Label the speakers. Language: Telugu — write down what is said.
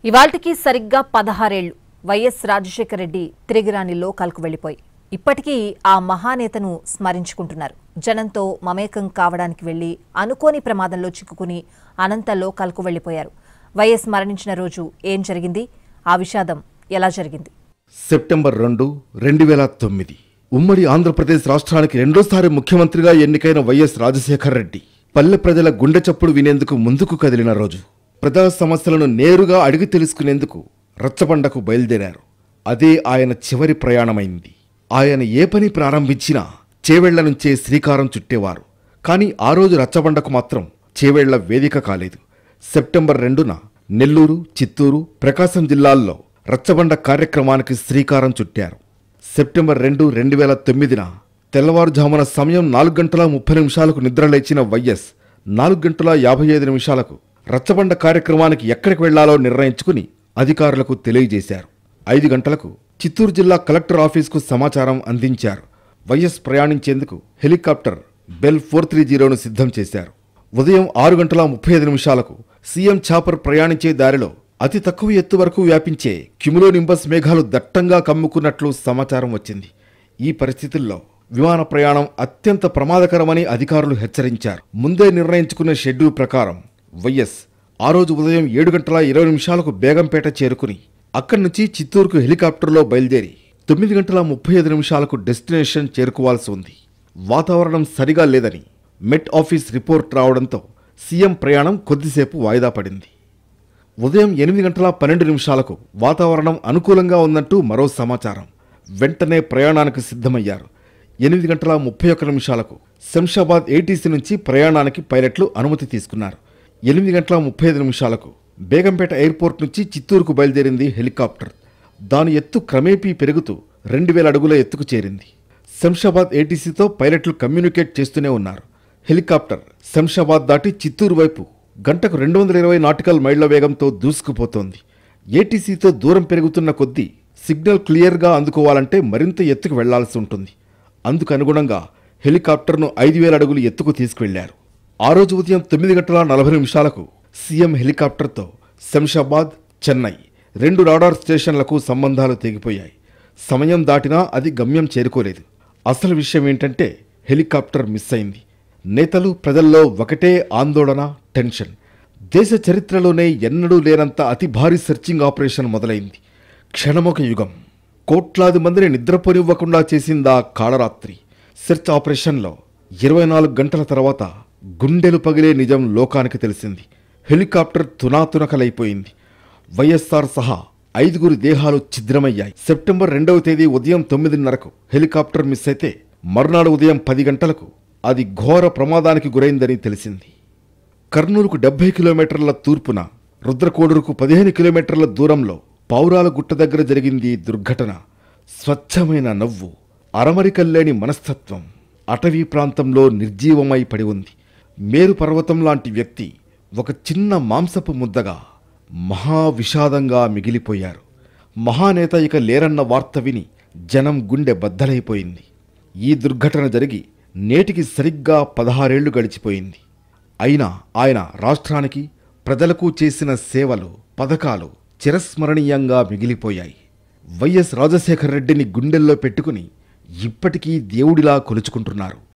Speaker 1: ఇవాల్టికి సరిగ్గా 16 ఏళ్లు వైఎస్ రాజశేఖర రెడ్డి తిరిగిరాని లోకాలకు వెళ్లిపోయి ఇప్పటికీ ఆ మహానేతను స్మరించుకుంటున్నారు. జనంతో మమేకం కావడానికి వెళ్లి అనుకోని ప్రమాదంలో చిక్కుకుని అనంత లోకాలకు వెళ్లిపోయారు. వైఎస్ మరణించిన రోజు ఏం జరిగింది? ఆ విషాదం ఎలా జరిగింది?
Speaker 2: సెప్టెంబర్ 2, 2009 ఉమ్మడి ఆంధ్రప్రదేశ్ రాష్ట్రానికి రెండోసారి ముఖ్యమంత్రిగా ఎన్నికైన వైఎస్ రాజశేఖర రెడ్డి పల్లె ప్రజల గుండె చప్పుడు వినేందుకు ముందుకు కదిలిన రోజు. ప్రజా సమస్యలను నేరుగా అడిగి తెలుసుకునేందుకు రచ్చబండకు బయలుదేరారు. అదే ఆయన చివరి ప్రయాణమైంది. ఆయన ఏ పని ప్రారంభించినా చేవెళ్ల నుంచే శ్రీకారం చుట్టేవారు. కానీ ఆ రోజు రచ్చబండకు మాత్రం చేవెళ్ల వేదిక కాలేదు. సెప్టెంబర్ 2న నెల్లూరు, చిత్తూరు, ప్రకాశం జిల్లాల్లో రచ్చబండ కార్యక్రమానికి శ్రీకారం చుట్టారు. సెప్టెంబర్ 2, 2009న తెల్లవారుజామున సమయం 4:30 నిద్రలేచిన వైఎస్ 4:55 రచ్చబండ కార్యక్రమానికి ఎక్కడికి వెళ్లాలో నిర్ణయించుకుని అధికారులకు తెలియజేశారు. 5 గంటలకు చిత్తూరు జిల్లా కలెక్టర్ ఆఫీసుకు సమాచారం అందించారు. వైఎస్ ప్రయాణించేందుకు హెలికాప్టర్ బెల్ 430ను సిద్ధం చేశారు. ఉదయం 6:35 సీఎం ఛాపర్ ప్రయాణించే దారిలో అతి తక్కువ ఎత్తు వరకు వ్యాపించే క్యుములోనింబస్ మేఘాలు దట్టంగా కమ్ముకున్నట్లు సమాచారం వచ్చింది. ఈ పరిస్థితుల్లో విమాన ప్రయాణం అత్యంత ప్రమాదకరమని అధికారులు హెచ్చరించారు. ముందే నిర్ణయించుకున్న షెడ్యూల్ ప్రకారం వైఎస్ ఆ రోజు ఉదయం 7:20 బేగంపేట చేరుకుని అక్కడి నుంచి చిత్తూరుకు హెలికాప్టర్లో బయలుదేరి 9:35 డెస్టినేషన్ చేరుకోవాల్సి ఉంది. వాతావరణం సరిగా లేదని మెట్ ఆఫీస్ రిపోర్ట్ రావడంతో సీఎం ప్రయాణం కొద్దిసేపు వాయిదా పడింది. ఉదయం 8:12 వాతావరణం అనుకూలంగా ఉందంటూ మరో సమాచారం. వెంటనే ప్రయాణానికి సిద్ధమయ్యారు. 8:31 శంషాబాద్ ఏటీసీ నుంచి ప్రయాణానికి పైలట్లు అనుమతి తీసుకున్నారు. 8:35 బేగంపేట ఎయిర్పోర్ట్ నుంచి చిత్తూరుకు బయలుదేరింది హెలికాప్టర్. దాని ఎత్తు క్రమేపీ పెరుగుతూ 2000 అడుగుల ఎత్తుకు చేరింది. శంషాబాద్ ఏటీసీతో పైలట్లు కమ్యూనికేట్ చేస్తూనే ఉన్నారు. హెలికాప్టర్ శంషాబాద్ దాటి చిత్తూరు వైపు గంటకు 220 నాటికల్ మైళ్ల వేగంతో దూసుకుపోతోంది. ఏటీసీతో దూరం పెరుగుతున్న కొద్దీ సిగ్నల్ క్లియర్గా అందుకోవాలంటే మరింత ఎత్తుకు వెళ్లాల్సి ఉంటుంది. అందుకు అనుగుణంగా హెలికాప్టర్ను 5000 అడుగులు ఎత్తుకు తీసుకువెళ్లారు. ఆ రోజు ఉదయం 9:40 సీఎం హెలికాప్టర్తో శంషాబాద్, చెన్నై 2 రాడార్ స్టేషన్లకు సంబంధాలు తెగిపోయాయి. సమయం దాటినా అది గమ్యం చేరుకోలేదు. అసలు విషయం ఏంటంటే హెలికాప్టర్ మిస్ అయింది. నేతలు, ప్రజల్లో ఒకటే ఆందోళన, టెన్షన్. దేశ చరిత్రలోనే ఎన్నడూ లేనంత అతి భారీ సెర్చింగ్ ఆపరేషన్ మొదలైంది. క్షణమొక యుగం. కోట్లాది మందిని నిద్రపోనివ్వకుండా చేసిందా కాళరాత్రి. సెర్చ్ ఆపరేషన్లో 24 గంటల తర్వాత గుండెలు పగిలే నిజం లోకానికి తెలిసింది. హెలికాప్టర్ తునాతునకలైపోయింది. వైఎస్ఆర్ సహా 5 దేహాలు ఛిద్రమయ్యాయి. సెప్టెంబర్ 2వ తేదీ ఉదయం 9:30 హెలికాప్టర్ మిస్ అయితే మర్నాడు ఉదయం 10 గంటలకు అది ఘోర ప్రమాదానికి గురైందని తెలిసింది. కర్నూలుకు 70 కిలోమీటర్ల తూర్పున, రుద్రకోడూరుకు 15 కిలోమీటర్ల దూరంలో పౌరాల గుట్ట దగ్గర జరిగింది దుర్ఘటన. స్వచ్ఛమైన నవ్వు, అరమరికల్లేని మనస్తత్వం అటవీ ప్రాంతంలో నిర్జీవమై పడి ఉంది. మేరు పర్వతం లాంటి వ్యక్తి ఒక చిన్న మాంసపు ముద్దగా మహావిషాదంగా మిగిలిపోయారు. మహానేత ఇక లేరన్న వార్త విని జనం గుండె బద్దలైపోయింది. ఈ దుర్ఘటన జరిగి నేటికి సరిగ్గా 16 ఏళ్లు గడిచిపోయింది. అయినా ఆయన రాష్ట్రానికి, ప్రజలకు చేసిన సేవలు, పథకాలు చిరస్మరణీయంగా మిగిలిపోయాయి. వైఎస్ రాజశేఖర రెడ్డిని గుండెల్లో పెట్టుకుని ఇప్పటికీ దేవుడిలా కొలుచుకుంటున్నారు.